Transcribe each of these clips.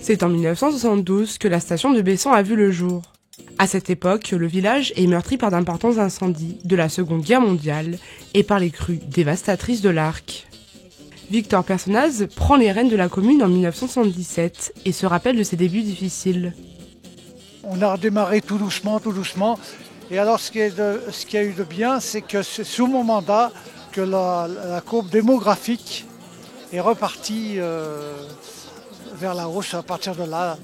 C'est en 1972 que la station de Bessan a vu le jour. À cette époque, le village est meurtri par d'importants incendies de la Seconde Guerre mondiale et par les crues dévastatrices de l'Arc. Victor Personnaz prend les rênes de la commune en 1977 et se rappelle de ses débuts difficiles. On a redémarré tout doucement. Et alors ce qui a eu de bien, c'est que c'est sous mon mandat que la courbe démographique est repartie vers la hausse. À partir de là,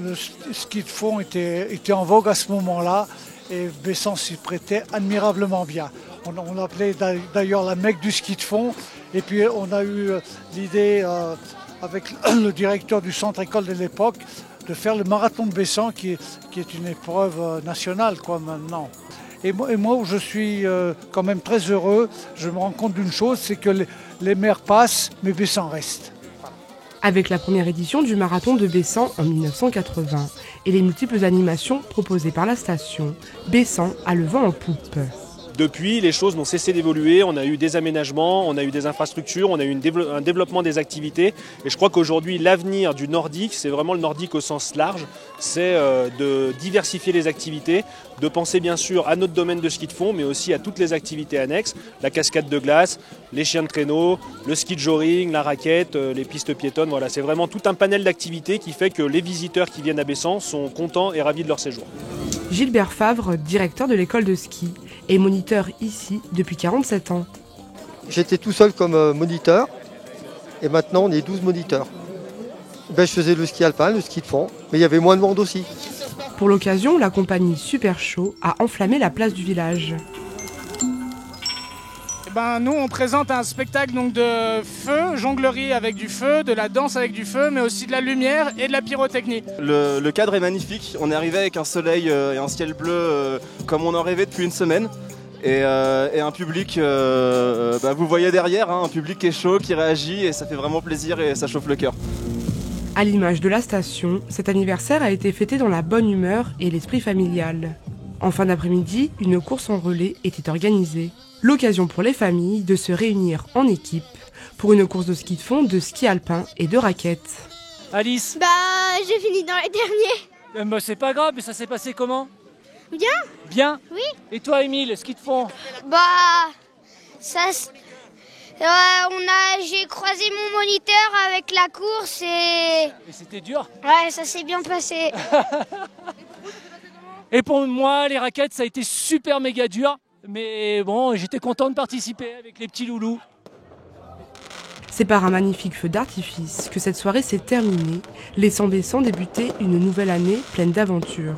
le ski de fond était en vogue à ce moment-là et Bessan s'y prêtait admirablement bien. On l'appelait d'ailleurs la Mecque du ski de fond. Et puis on a eu l'idée avec le directeur du centre école de l'époque de faire le marathon de Bessan qui est une épreuve nationale maintenant. Et moi où je suis quand même très heureux, je me rends compte d'une chose, c'est que les maires passent mais Bessan reste. Avec la première édition du marathon de Bessan en 1980 et les multiples animations proposées par la station, Bessan a le vent en poupe. Depuis, les choses n'ont cessé d'évoluer, on a eu des aménagements, on a eu des infrastructures, on a eu un développement des activités. Et je crois qu'aujourd'hui, l'avenir du nordique, c'est vraiment le nordique au sens large, c'est de diversifier les activités, de penser bien sûr à notre domaine de ski de fond, mais aussi à toutes les activités annexes, la cascade de glace, les chiens de traîneau, le ski de joring, la raquette, les pistes piétonnes. Voilà, c'est vraiment tout un panel d'activités qui fait que les visiteurs qui viennent à Bessan sont contents et ravis de leur séjour. Gilbert Favre, directeur de l'école de ski, est moniteur ici depuis 47 ans. J'étais tout seul comme moniteur et maintenant on est 12 moniteurs. Je faisais le ski alpin, le ski de fond, mais il y avait moins de monde aussi. Pour l'occasion, la compagnie Super Show a enflammé la place du village. Nous, on présente un spectacle donc, de feu, jonglerie avec du feu, de la danse avec du feu, mais aussi de la lumière et de la pyrotechnie. Le cadre est magnifique. On est arrivé avec un soleil et un ciel bleu comme on en rêvait depuis une semaine. Et un public, vous voyez derrière, un public qui est chaud, qui réagit et ça fait vraiment plaisir et ça chauffe le cœur. À l'image de la station, cet anniversaire a été fêté dans la bonne humeur et l'esprit familial. En fin d'après-midi, une course en relais était organisée. L'occasion pour les familles de se réunir en équipe pour une course de ski de fond, de ski alpin et de raquettes. Alice, j'ai fini dans les derniers. c'est pas grave, mais ça s'est passé comment? Bien. Bien? Oui. Et toi, Émile, le ski de fond? J'ai croisé mon moniteur avec la course et c'était dur? Ouais, ça s'est bien passé. Et pour moi, les raquettes, ça a été super méga dur. Mais bon, j'étais content de participer avec les petits loulous. C'est par un magnifique feu d'artifice que cette soirée s'est terminée, laissant Bessan débuter une nouvelle année pleine d'aventures.